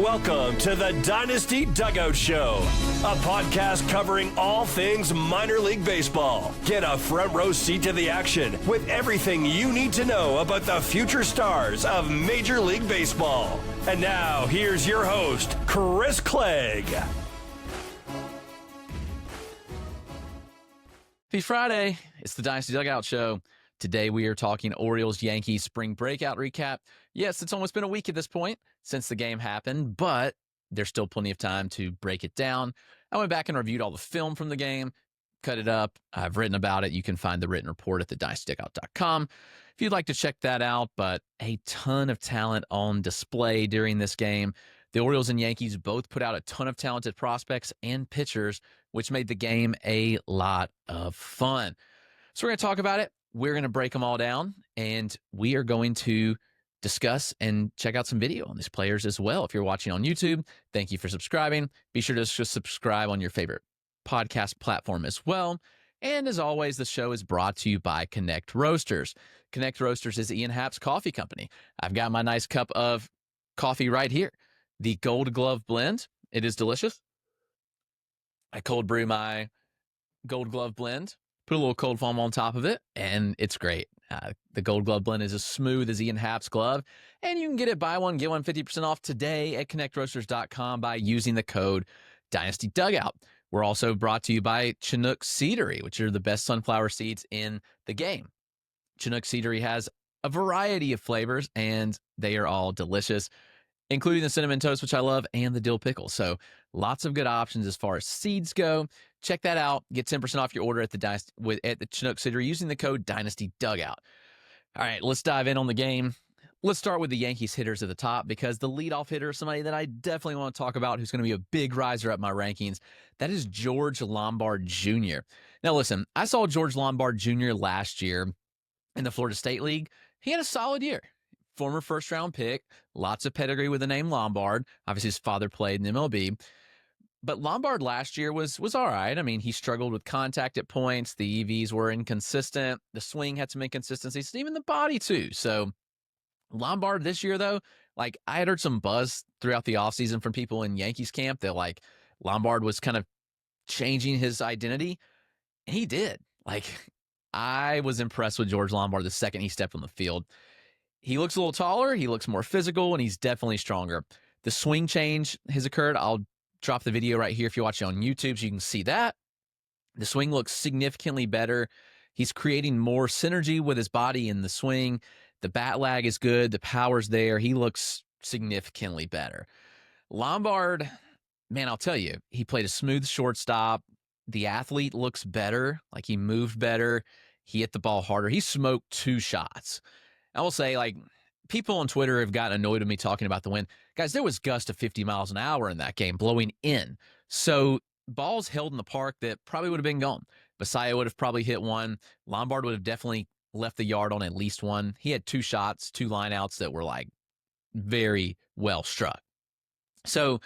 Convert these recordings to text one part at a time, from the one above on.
Welcome to the Dynasty Dugout Show, a podcast covering all things minor league baseball. Get a front row seat to the action with everything you need to know about the future stars of Major League Baseball. And now, here's your host, Chris Clegg. Happy Friday. It's the Dynasty Dugout Show. Today we are talking Orioles-Yankees Spring Breakout recap. Yes, it's almost been a week at this point since the game happened, but there's still plenty of time to break it down. I went back and reviewed all the film from the game, cut it up. I've written about it. You can find the written report at thedynastydugout.com if you'd like to check that out, but a ton of talent on display during this game. The Orioles and Yankees both put out a ton of talented prospects and pitchers, which made the game a lot of fun. So we're going to talk about it. We're going to break them all down, and we are going to discuss and check out some video on these players as well. If you're watching on YouTube, thank you for subscribing. Be sure to just subscribe on your favorite podcast platform as well. And as always, the show is brought to you by Connect Roasters. Connect Roasters is Ian Happ's coffee company. I've got my nice cup of coffee right here, the Gold Glove Blend. It is delicious. I cold brew my Gold Glove Blend, put a little cold foam on top of it, and it's great. The Gold Glove Blend is as smooth as Ian Happ's glove, and you can get it, buy one, get one 50% off today at connectroasters.com by using the code Dynasty Dugout. We're also brought to you by Chinook Seedery, which are the best sunflower seeds in the game. Chinook Seedery has a variety of flavors, and they are all delicious, including the cinnamon toast, which I love, and the dill pickle. So lots of good options as far as seeds go. Check that out. Get 10% off your order at the Chinook Seedery using the code Dynasty Dugout. All right, let's dive in on the game. Let's start with the Yankees hitters at the top, because the leadoff hitter is somebody that I definitely want to talk about who's going to be a big riser up my rankings. That is George Lombard Jr. Now, listen, I saw George Lombard Jr. last year in the Florida State League. He had a solid year. Former first-round pick, lots of pedigree with the name Lombard. Obviously, his father played in MLB. But Lombard last year was all right. I mean, he struggled with contact at points. The EVs were inconsistent. The swing had some inconsistencies, even the body too. So Lombard this year, though, like I had heard some buzz throughout the offseason from people in Yankees camp that like Lombard was kind of changing his identity. And he did. Like I was impressed with George Lombard the second he stepped on the field. He looks a little taller. He looks more physical, and he's definitely stronger. The swing change has occurred. I'll drop the video right here if you're watching on YouTube so you can see that. The swing looks significantly better. He's creating more synergy with his body in the swing. The bat lag is good. The power's there. He looks significantly better. Lombard, man, I'll tell you, he played a smooth shortstop. The athlete looks better. Like he moved better. He hit the ball harder. He smoked 2 shots. I will say, like, people on Twitter have gotten annoyed with me talking about the wind. Guys, there was gusts of 50 miles an hour in that game blowing in. So balls held in the park that probably would have been gone. Basallo would have probably hit one. Lombard would have definitely left the yard on at least one. He had 2 shots, 2 lineouts that were like very well struck. So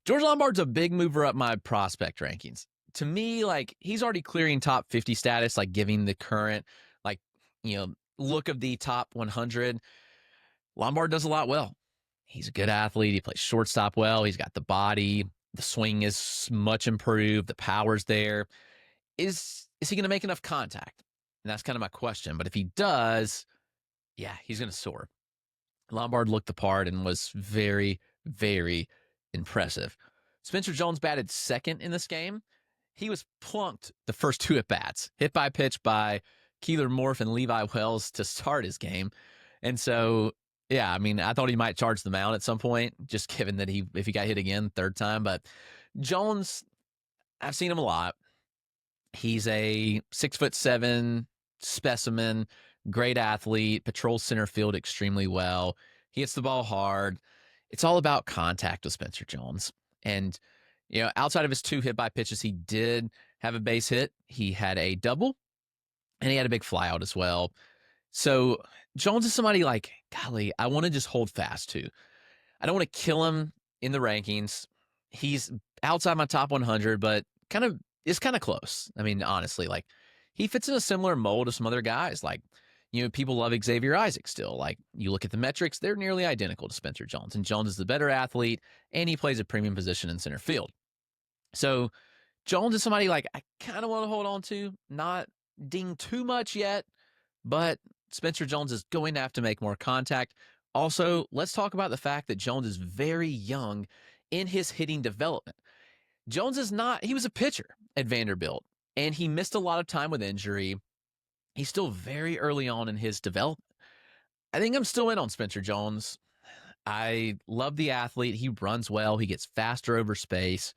George Lombard's a big mover up my prospect rankings. To me, like he's already clearing top 50 status, like giving the current, like, look of the top 100. Lombard does a lot well. He's a good athlete. He plays shortstop well. He's got the body. The swing is much improved. The power's there. Is he going to make enough contact? And that's kind of my question. But if he does, yeah, he's going to soar. Lombard looked the part and was very, very impressive. Spencer Jones batted second in this game. He was plunked the first 2 at-bats, hit by pitch by Keeler Morfe and Levi Wells to start his game. And so, yeah, I mean, I thought he might charge the mound at some point, just given that if he got hit again third time. But Jones, I've seen him a lot. He's a 6'7" specimen, great athlete, patrols center field extremely well. He hits the ball hard. It's all about contact with Spencer Jones. And, outside of his 2 hit by pitches, he did have a base hit. He had a double, and he had a big flyout as well. So Jones is somebody like, golly, I want to just hold fast to. I don't want to kill him in the rankings. He's outside my top 100, but it's kind of close. I mean, honestly, like he fits in a similar mold of some other guys. Like, People love Xavier Isaac still. Like, you look at the metrics, they're nearly identical to Spencer Jones. And Jones is the better athlete, and he plays a premium position in center field. So Jones is somebody like I kind of want to hold on to, not ding too much yet, but Spencer Jones is going to have to make more contact. Also, let's talk about the fact that Jones is very young in his hitting development. Jones is not, he was a pitcher at Vanderbilt, and he missed a lot of time with injury. He's still very early on in his development. I think I'm still in on Spencer Jones. I love the athlete. He runs well. He gets faster over space.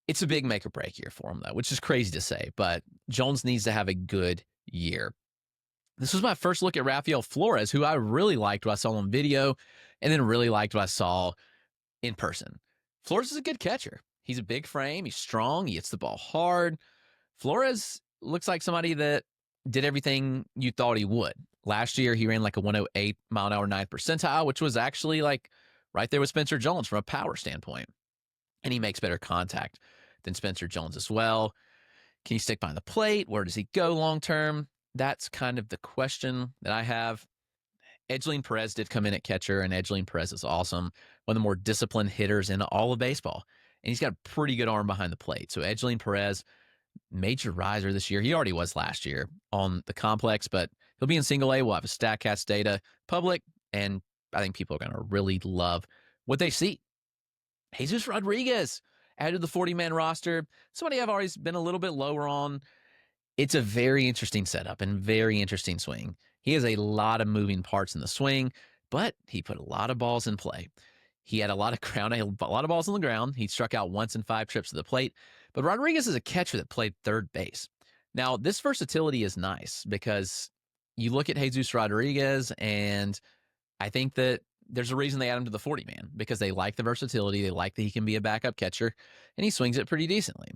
It's a big make or break year for him, though, which is crazy to say, but Jones needs to have a good year. This was my first look at Rafael Flores, who I really liked what I saw on video and then really liked what I saw in person. Flores is a good catcher. He's a big frame. He's strong. He hits the ball hard. Flores looks like somebody that did everything you thought he would. Last year, he ran like a 108 mile an hour 9th percentile, which was actually like right there with Spencer Jones from a power standpoint. And he makes better contact than Spencer Jones as well. Can he stick behind the plate? Where does he go long term? That's kind of the question that I have. Edgelin Perez did come in at catcher, and Edgelin Perez is awesome. One of the more disciplined hitters in all of baseball. And he's got a pretty good arm behind the plate. So Edgelin Perez, major riser this year. He already was last year on the complex, but he'll be in single A. We'll have a StatCast data public, and I think people are going to really love what they see. Jesus Rodriguez added to the 40-man roster. Somebody I've always been a little bit lower on. It's a very interesting setup and very interesting swing. He has a lot of moving parts in the swing, but he put a lot of balls in play. He had a lot of balls on the ground. He struck out once in 5 trips to the plate. But Rodriguez is a catcher that played third base. Now, this versatility is nice because you look at Jesus Rodriguez, and I think that there's a reason they add him to the 40-man because they like the versatility. They like that he can be a backup catcher, and he swings it pretty decently.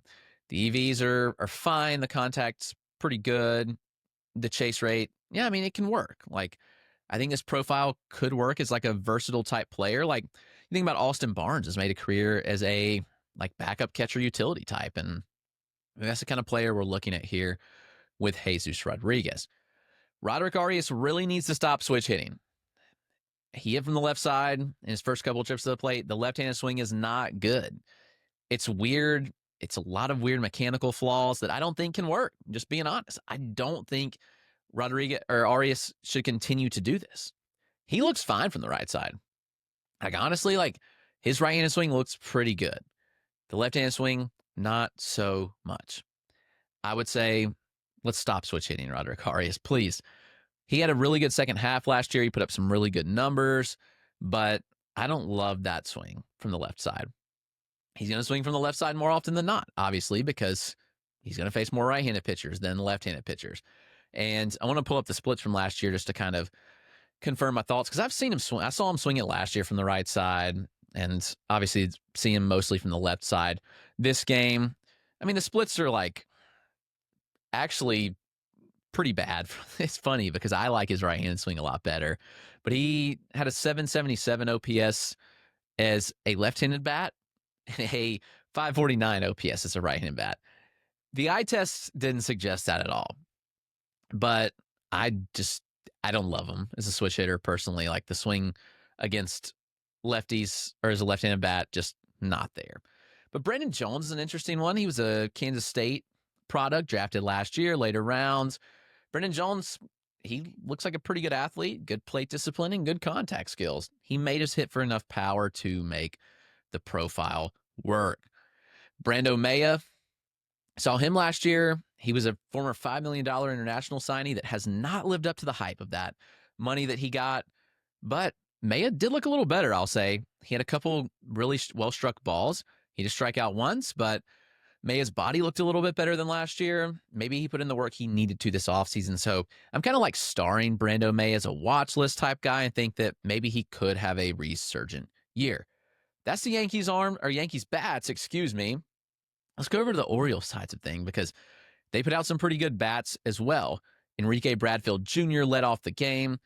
The EVs are fine. The contact's pretty good. The chase rate, yeah, I mean, it can work. Like, I think this profile could work as like a versatile type player. Like, you think about Austin Barnes has made a career as a like backup catcher utility type, and that's the kind of player we're looking at here with Jesus Rodriguez. Roderick Arias really needs to stop switch hitting. He hit from the left side in his first couple of trips to the plate. The left-handed swing is not good. It's weird. It's a lot of weird mechanical flaws that I don't think can work. Just being honest, I don't think Rodriguez or Arias should continue to do this. He looks fine from the right side. Like, honestly, like, his right-handed swing looks pretty good. The left-handed swing, not so much. I would say, let's stop switch hitting Roderick Arias, please. He had a really good second half last year. He put up some really good numbers, but I don't love that swing from the left side. He's going to swing from the left side more often than not, obviously, because he's going to face more right-handed pitchers than left-handed pitchers. And I want to pull up the splits from last year just to kind of confirm my thoughts, because I've seen him swing. I saw him swing it last year from the right side, and obviously see him mostly from the left side this game. I mean, the splits are like actually pretty bad. It's funny because I like his right-handed swing a lot better, but he had a 777 OPS as a left-handed bat and a 549 OPS as a right-handed bat. The eye test didn't suggest that at all, but I don't love him as a switch hitter personally. Like, the swing against lefties or as a left-handed bat, just not there. But Brendan Jones is an interesting one. He was a Kansas State product, drafted last year, later rounds. Brendan Jones, he looks like a pretty good athlete, good plate discipline, and good contact skills. He made his hit for enough power to make the profile work. Brando Maya, saw him last year. He was a former $5 million international signee that has not lived up to the hype of that money that he got. But Maya did look a little better, I'll say. He had a couple really well-struck balls. He just strike out once, but Maya's body looked a little bit better than last year. Maybe he put in the work he needed to this offseason. So I'm kind of like starring Brando Maya as a watch list type guy and think that maybe he could have a resurgent year. That's the Yankees bats, excuse me. Let's go over to the Orioles sides of thing because they put out some pretty good bats as well. Enrique Bradfield Jr. led off the game.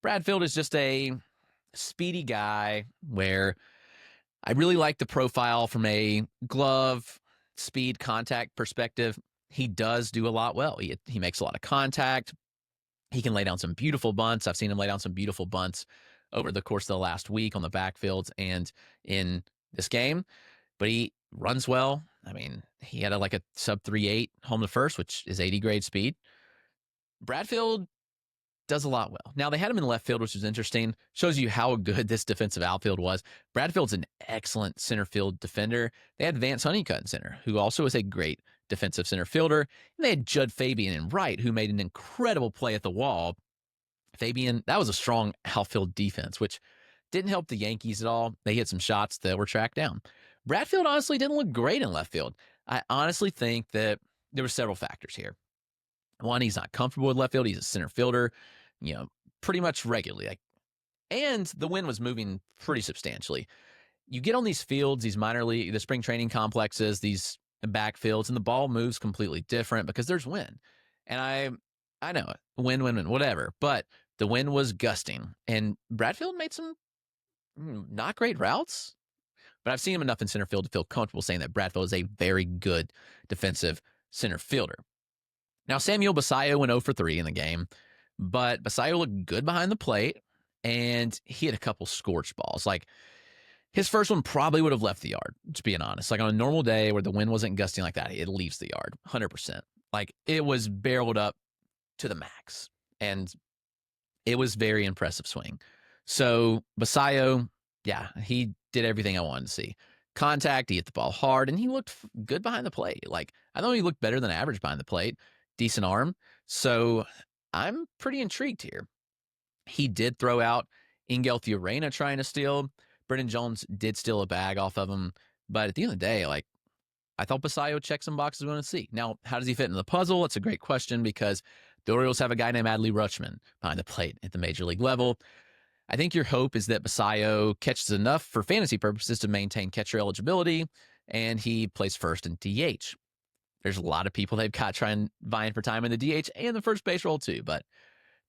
Bradfield is just a speedy guy where I really like the profile from a glove, speed, contact perspective. He does do a lot well. He makes a lot of contact. He can lay down some beautiful bunts. I've seen him lay down some beautiful bunts over the course of the last week on the backfields and in this game, but he runs well. I mean, he had a sub 3.8 home to first, which is 80 grade speed. Bradfield does a lot well. Now, they had him in left field, which is interesting. Shows you how good this defensive outfield was. Bradfield's an excellent center field defender. They had Vance Honeycutt in center, who also is a great defensive center fielder. And they had Judd Fabian in right, who made an incredible play at the wall. Fabian, that was a strong outfield defense, which didn't help the Yankees at all. They hit some shots that were tracked down. Bradfield honestly didn't look great in left field. I honestly think that there were several factors here. One, he's not comfortable with left field. He's a center fielder, pretty much regularly. And the wind was moving pretty substantially. You get on these fields, these minor league, the spring training complexes, these backfields, and the ball moves completely different because there's wind. And I know it, wind, whatever. But the wind was gusting, and Bradfield made some not great routes. But I've seen him enough in center field to feel comfortable saying that Bradfield is a very good defensive center fielder. Now, Samuel Basallo went 0 for 3 in the game, but Basallo looked good behind the plate, and he had a couple scorched balls. His first one probably would have left the yard, to be honest. On a normal day where the wind wasn't gusting like that, it leaves the yard, 100%. It was barreled up to the max, and it was very impressive swing. So Basallo, yeah, he did everything I wanted to see. Contact, he hit the ball hard, and he looked good behind the plate. I know he looked better than average behind the plate. Decent arm. So I'm pretty intrigued here. He did throw out Ingel Fiorina trying to steal. Brendan Jones did steal a bag off of him. But at the end of the day, I thought Basallo checked some boxes we want to see. Now, how does he fit in the puzzle? It's a great question because the Orioles have a guy named Adley Rutschman behind the plate at the major league level. I think your hope is that Basallo catches enough for fantasy purposes to maintain catcher eligibility, and he plays first in DH. There's a lot of people they've got vying for time in the DH and the first base role too, but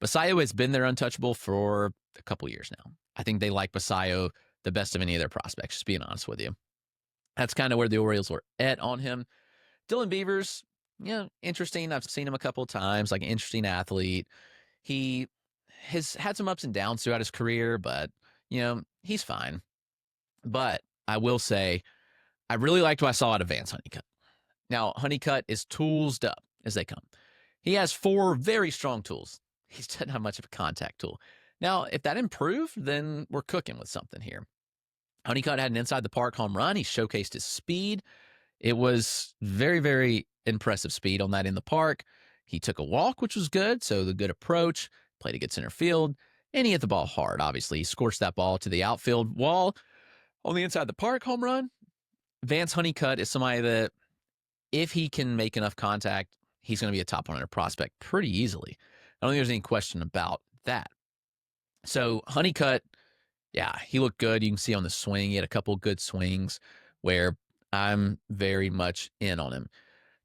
Basallo has been their untouchable for a couple years now. I think they like Basallo the best of any of their prospects, just being honest with you. That's kind of where the Orioles were at on him. Dylan Beavers, interesting. I've seen him a couple of times, an interesting athlete. He has had some ups and downs throughout his career, but, he's fine. But I will say, I really liked what I saw out of Vance Honeycutt. Now, Honeycutt is toolsed up as they come. He has 4 very strong tools. He doesn't have much of a contact tool. Now, if that improved, then we're cooking with something here. Honeycutt had an inside the park home run. He showcased his speed. It was very, very impressive speed on that in the park. He took a walk, which was good, so the good approach, played a good center field, and he hit the ball hard, obviously. He scorched that ball to the outfield wall on the inside the park home run. Vance Honeycutt is somebody that, if he can make enough contact, he's going to be a top 100 prospect pretty easily. I don't think there's any question about that. So Honeycutt, yeah, he looked good. You can see on the swing, he had a couple good swings where I'm very much in on him.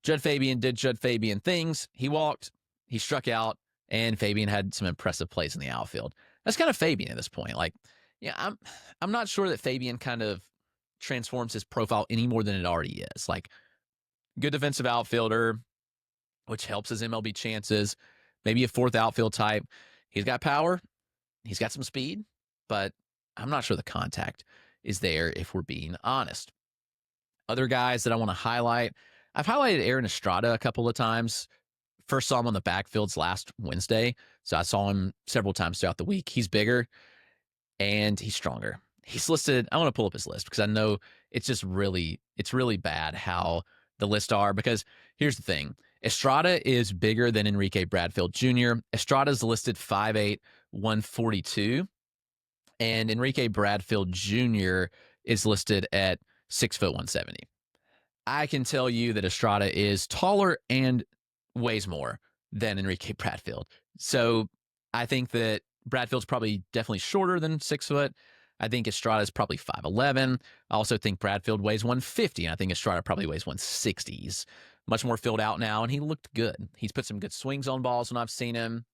Judd Fabian did Judd Fabian things. He walked, he struck out, and Fabian had some impressive plays in the outfield. That's kind of Fabian at this point. I'm not sure that Fabian kind of transforms his profile any more than it already is. Good defensive outfielder, which helps his MLB chances. Maybe a 4th outfield type. He's got power. He's got some speed, but I'm not sure the contact is there if we're being honest. Other guys that I want to highlight, I've highlighted Aron Estrada a couple of times. First saw him on the backfields last Wednesday, so I saw him several times throughout the week. He's bigger, and he's stronger. He's listed, I want to pull up his list because I know it's really bad how the lists are, because here's the thing. Estrada is bigger than Enrique Bradfield Jr. Estrada's listed 5'8", 142, and Enrique Bradfield Jr. is listed at 6', 170. I can tell you that Estrada is taller and weighs more than Enrique Bradfield. So I think that Bradfield's probably definitely shorter than 6 foot. I think Estrada is probably 5'11". I also think Bradfield weighs 150, and I think Estrada probably weighs 160. He's much more filled out now, and he looked good. He's put some good swings on balls when I've seen him.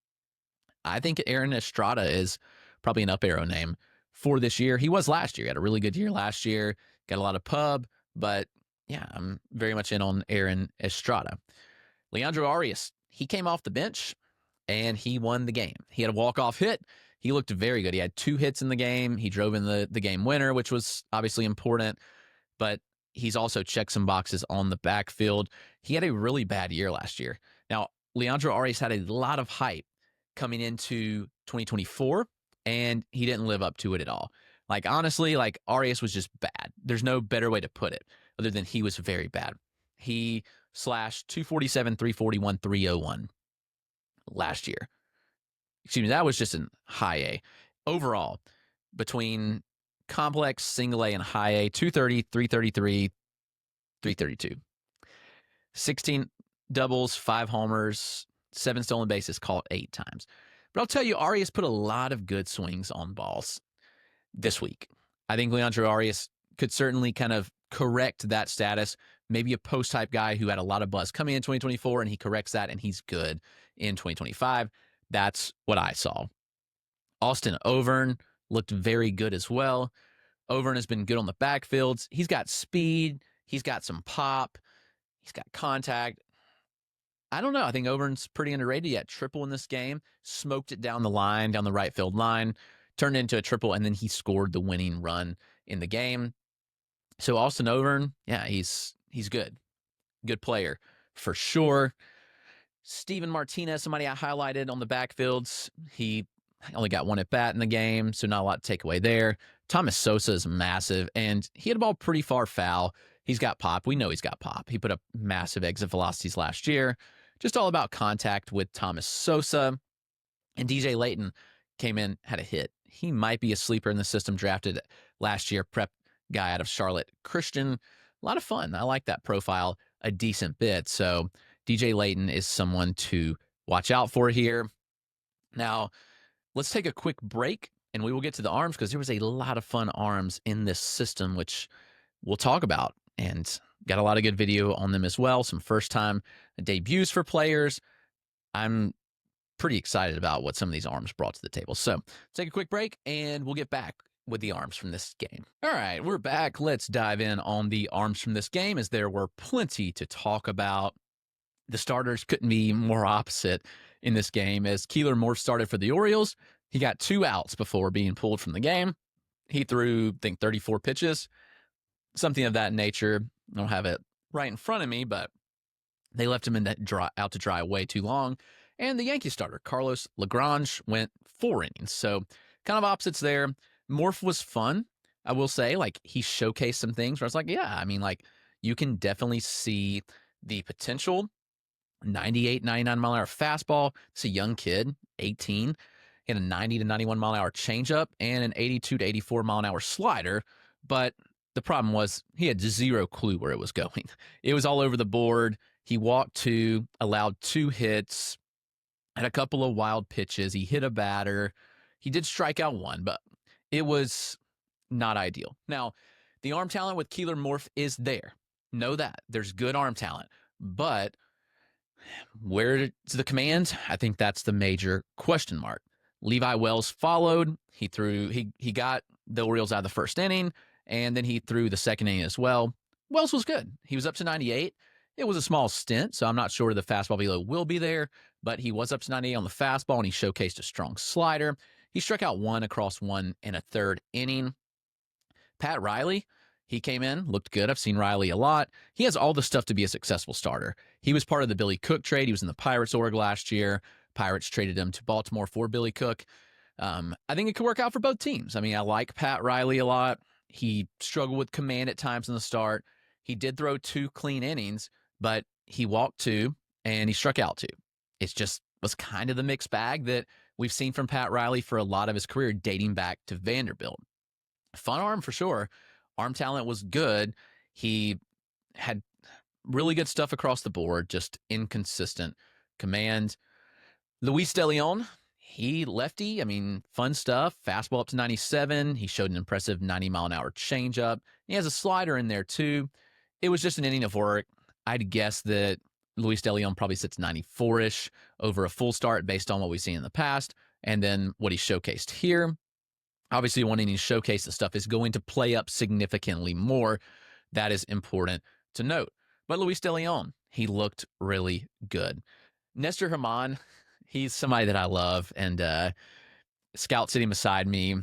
I think Aron Estrada is probably an up arrow name for this year. He was last year. He had a really good year last year. Got a lot of pub, but yeah, I'm very much in on Aron Estrada. Leandro Arias, he came off the bench, and he won the game. He had a walk-off hit. He looked very good. He had 2 hits in the game. He drove in the game winner, which was obviously important, but he's also checked some boxes on the backfield. He had a really bad year last year. Now, Leandro Arias had a lot of hype coming into 2024, and he didn't live up to it at all. Like, honestly, like, Arias was just bad. There's no better way to put it other than he was very bad. He slashed 247, 341, 301 last year. Excuse me, that was just in high A. Overall, between complex, single A, and high A, 230, 333, 332. 16 doubles, 5 homers, 7 stolen bases, caught 8 times. But I'll tell you, Arias put a lot of good swings on balls this week. I think Leandro Arias could certainly kind of correct that status. Maybe a post-type guy who had a lot of buzz coming in 2024, and he corrects that, and he's good in 2025. That's what I saw. Austin Overn looked very good as well. Overn has been good on the backfields. He's got speed. He's got some pop. He's got contact. I don't know. I think Overn's pretty underrated. He had triple in this game, smoked it down the line, down the right field line, turned it into a triple, and then he scored the winning run in the game. So Austin Overn, yeah, he's good. Good player for sure. Steven Martinez, somebody I highlighted on the backfields. He only got 1 at bat in the game, so not a lot to take away there. Thomas Sosa is massive, and he had a ball pretty far foul. He's got pop. We know he's got pop. He put up massive exit velocities last year. Just all about contact with Thomas Sosa. And DJ Layton came in, had a hit. He might be a sleeper in the system, drafted last year, prep guy out of Charlotte Christian. A lot of fun. I like that profile a decent bit. So DJ Layton is someone to watch out for here. Now, let's take a quick break, and we will get to the arms because there was a lot of fun arms in this system, which we'll talk about. And got a lot of good video on them as well. Some first-time debuts for players. I'm pretty excited about what some of these arms brought to the table. So let's take a quick break, and we'll get back with the arms from this game. All right, we're back. Let's dive in on the arms from this game, as there were plenty to talk about. The starters couldn't be more opposite in this game, as Keeler Morfe started for the Orioles. He got 2 outs before being pulled from the game. He threw, I think, 34 pitches. Something of that nature. I don't have it right in front of me, but they left him out to dry way too long. And the Yankee starter, Carlos Lagrange, went 4 innings. So kind of opposites there. Morfe was fun, I will say. Like, he showcased some things where I was like, yeah, I mean, like, you can definitely see the potential. 98, 99 mile an hour fastball. It's a young kid, 18. He had a 90 to 91 mile an hour changeup and an 82 to 84 mile an hour slider. But the problem was he had 0 clue where it was going. It was all over the board. He walked 2, allowed 2 hits, had a couple of wild pitches. He hit a batter. He did strike out 1, but it was not ideal. Now, the arm talent with Keeler Morfe is there. Know that. There's good arm talent. But where's the command? I think that's the major question mark. Levi Wells followed. He got the Orioles out of the first inning, and then he threw the second inning as well. Wells was good. He was up to 98. It was a small stint, so I'm not sure the fastball velo will be there, but he was up to 98 on the fastball, and he showcased a strong slider. He struck out 1 across 1 in a third inning. Pat Reilly, he came in, looked good. I've seen Reilly a lot. He has all the stuff to be a successful starter. He was part of the Billy Cook trade. He was in the Pirates org last year. Pirates traded him to Baltimore for Billy Cook. I think it could work out for both teams. I mean, I like Pat Reilly a lot. He struggled with command at times in the start. He did throw 2 clean innings, but he walked 2 and he struck out 2. It just was kind of the mixed bag that we've seen from Pat Reilly for a lot of his career, dating back to Vanderbilt. Fun arm for sure. Arm talent was good. He had really good stuff across the board, just inconsistent command. Luis De Leon, he lefty. I mean, fun stuff. Fastball up to 97. He showed an impressive 90 mile an hour changeup. He has a slider in there too. It was just an inning of work. I'd guess that Luis De Leon probably sits 94-ish over a full start based on what we've seen in the past, and then what he showcased here. Obviously, one inning showcase the stuff is going to play up significantly more. That is important to note. But Luis De Leon, he looked really good. Nestor German, He's somebody that I love, and Scout sitting beside me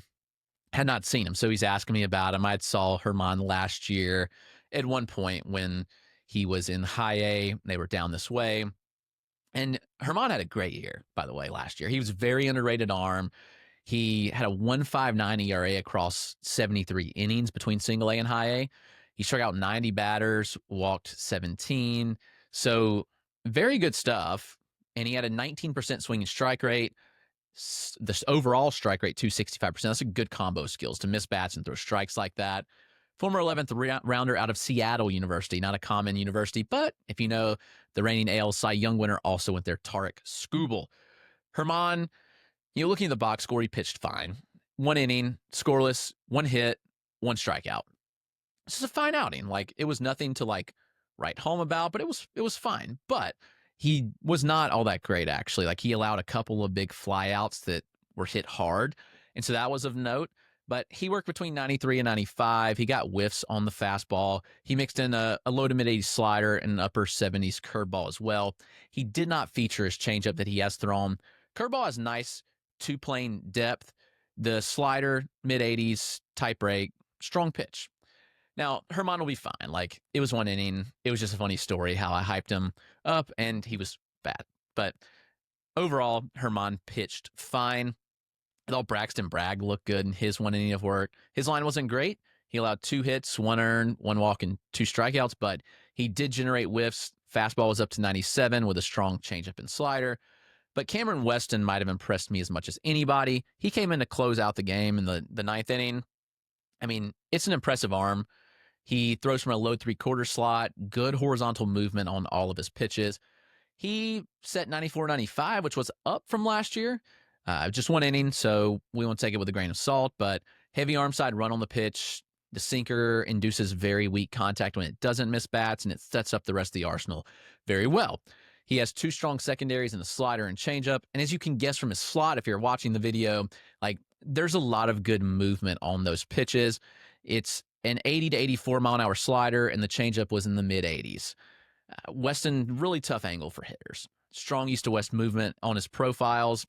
had not seen him, so he's asking me about him. I saw German last year at one point when he was in high A. They were down this way. And German had a great year, by the way, last year. He was very underrated arm. He had a 1.59 ERA across 73 innings between single A and high A. He struck out 90 batters, walked 17. So very good stuff. And he had a 19% swinging strike rate. The overall strike rate, 265%. That's a good combo of skills to miss bats and throw strikes like that. Former 11th rounder out of Seattle University, not a common university, but if you know, the reigning AL Cy Young winner also went there, Tarek Skubal. German, looking at the box score, he pitched fine. 1 inning, scoreless, 1 hit, 1 strikeout. This is a fine outing. Like, it was nothing to write home about, but it was fine. But he was not all that great, actually. Like, he allowed a couple of big flyouts that were hit hard, and so that was of note. But he worked between 93 and 95. He got whiffs on the fastball. He mixed in a low to mid-80s slider and an upper 70s curveball as well. He did not feature his changeup that he has thrown. Curveball has nice two-plane depth. The slider, mid-80s, type break, strong pitch. Now, German will be fine. Like, it was 1 inning. It was just a funny story how I hyped him up, and he was bad. But overall, German pitched fine. I thought Braxton Bragg looked good in his 1 inning of work. His line wasn't great. He allowed 2 hits, 1 earned, 1 walk, and 2 strikeouts, but he did generate whiffs. Fastball was up to 97 with a strong changeup and slider. But Cameron Weston might have impressed me as much as anybody. He came in to close out the game in the 9th inning. I mean, it's an impressive arm. He throws from a low 3/4 slot, good horizontal movement on all of his pitches. He set 94-95, which was up from last year. Just 1 inning, so we won't take it with a grain of salt, but heavy arm side run on the pitch. The sinker induces very weak contact when it doesn't miss bats, and it sets up the rest of the arsenal very well. He has 2 strong secondaries in the slider and changeup, and as you can guess from his slot, if you're watching the video, there's a lot of good movement on those pitches. It's an 80 to 84 mile an hour slider, and the changeup was in the mid-80s. Weston, really tough angle for hitters. Strong east to west movement on his profiles.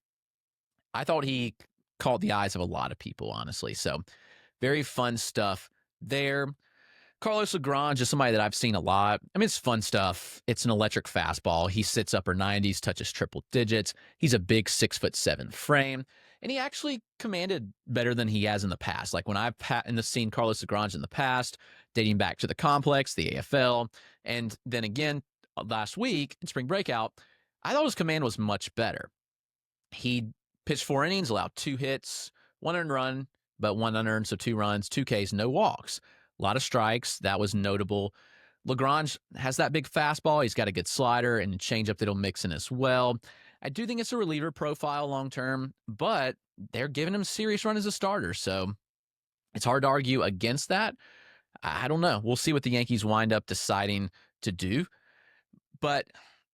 I thought he caught the eyes of a lot of people, honestly. So very fun stuff there. Carlos Lagrange is somebody that I've seen a lot. I mean, it's fun stuff. It's an electric fastball. He sits upper 90s, touches triple digits. He's a big 6'7" frame. And he actually commanded better than he has in the past. Like when I've seen Carlos Lagrange in the past, dating back to the complex, the AFL, and then again last week in Spring Breakout, I thought his command was much better. He pitched 4 innings, allowed 2 hits, 1 earned run, but 1 unearned, so 2 runs, 2 Ks, no walks. A lot of strikes. That was notable. Lagrange has that big fastball. He's got a good slider and a changeup that'll mix in as well. I do think it's a reliever profile long term, but they're giving him serious run as a starter, so it's hard to argue against that. I don't know. We'll see what the Yankees wind up deciding to do. But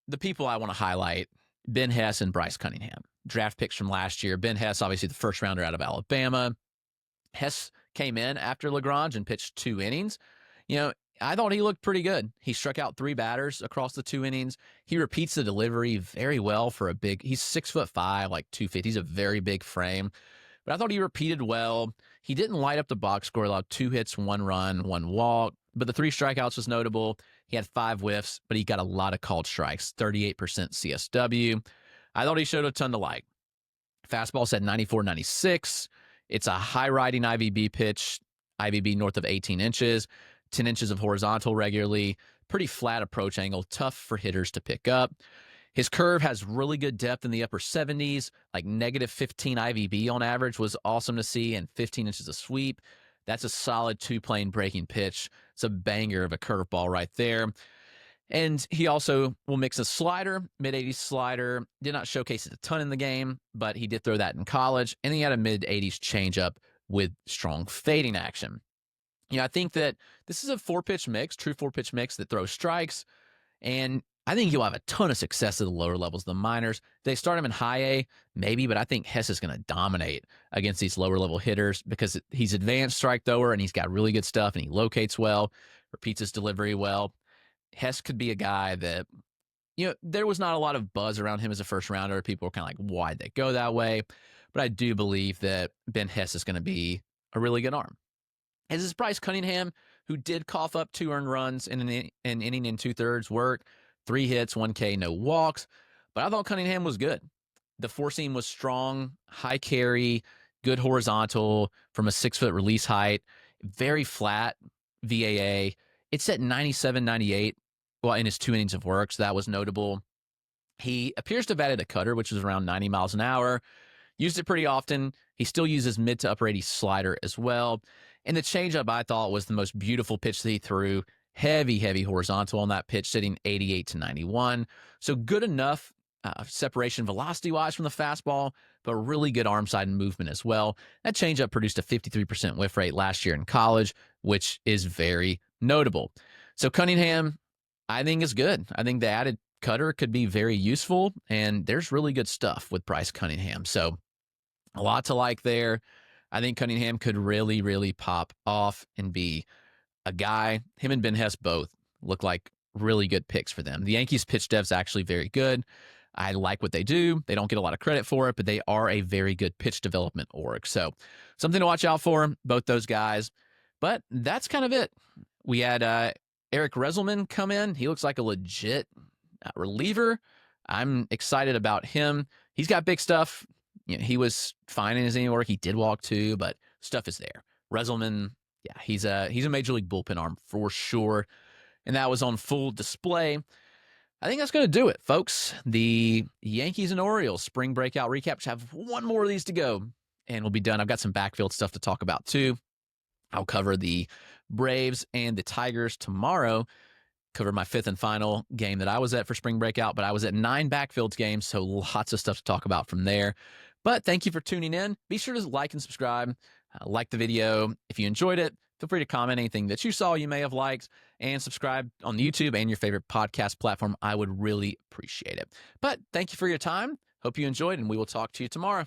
the people I want to highlight, Ben Hess and Bryce Cunningham. Draft picks from last year. Ben Hess, obviously the first rounder out of Alabama. Hess came in after Lagrange and pitched 2 innings. I thought he looked pretty good. He struck out 3 batters across the 2 innings. He repeats the delivery very well for he's 6'5", 250. He's a very big frame. But I thought he repeated well. He didn't light up the box score, allowed 2 hits, 1 run, 1 walk. But the 3 strikeouts was notable. He had 5 whiffs, but he got a lot of called strikes, 38% CSW. I thought he showed a ton to like. Fastball said 94-96. It's a high riding IVB pitch, IVB north of 18 inches, 10 inches of horizontal regularly, pretty flat approach angle, tough for hitters to pick up. His curve has really good depth in the upper 70s, like negative 15 IVB on average was awesome to see, and 15 inches of sweep. That's a solid 2-plane breaking pitch. It's a banger of a curveball right there. And he also will mix a slider, mid-80s slider. Did not showcase it a ton in the game, but he did throw that in college. And he had a mid-80s changeup with strong fading action. I think that this is a 4-pitch mix, true 4-pitch mix that throws strikes. And I think he'll have a ton of success at the lower levels of the minors. They start him in high A, maybe, but I think Hess is going to dominate against these lower level hitters because he's advanced strike thrower and he's got really good stuff and he locates well, repeats his delivery well. Hess could be a guy that there was not a lot of buzz around him as a first rounder. People were kind of like, why'd they go that way? But I do believe that Ben Hess is going to be a really good arm. As is Bryce Cunningham, who did cough up 2 earned runs in an inning and 2/3 work, 3 hits, 1 K, no walks. But I thought Cunningham was good. The four seam was strong, high carry, good horizontal from a 6-foot release height, very flat VAA. It's at 97, 98, well, in his 2 innings of work, so that was notable. He appears to have added a cutter, which was around 90 miles an hour. Used it pretty often. He still uses mid to upper 80 slider as well. And the changeup, I thought, was the most beautiful pitch that he threw. Heavy, heavy horizontal on that pitch, sitting 88 to 91. So good enough separation velocity-wise from the fastball, but really good arm side and movement as well. That changeup produced a 53% whiff rate last year in college, which is very notable. So Cunningham, I think, is good. I think the added cutter could be very useful, and there's really good stuff with Bryce Cunningham. So a lot to like there. I think Cunningham could really, really pop off and be a guy. Him and Ben Hess both look like really good picks for them. The Yankees pitch dev's actually very good. I like what they do. They don't get a lot of credit for it, but they are a very good pitch development org. So something to watch out for, both those guys. But that's kind of it. We had Eric Reselman come in. He looks like a legit reliever. I'm excited about him. He's got big stuff. He was fine in his inning work. He did walk 2, but stuff is there. Reselman, yeah, he's a major league bullpen arm for sure. And that was on full display. I think that's going to do it, folks. The Yankees and Orioles spring breakout recap. Just have one more of these to go, and we'll be done. I've got some backfield stuff to talk about, too. I'll cover the Braves and the Tigers tomorrow. Cover my 5th and final game that I was at for spring breakout, but I was at 9 backfields games, so lots of stuff to talk about from there. But thank you for tuning in. Be sure to like and subscribe. Like the video. If you enjoyed it, feel free to comment anything that you saw you may have liked, and subscribe on YouTube and your favorite podcast platform. I would really appreciate it. But thank you for your time. Hope you enjoyed, and we will talk to you tomorrow.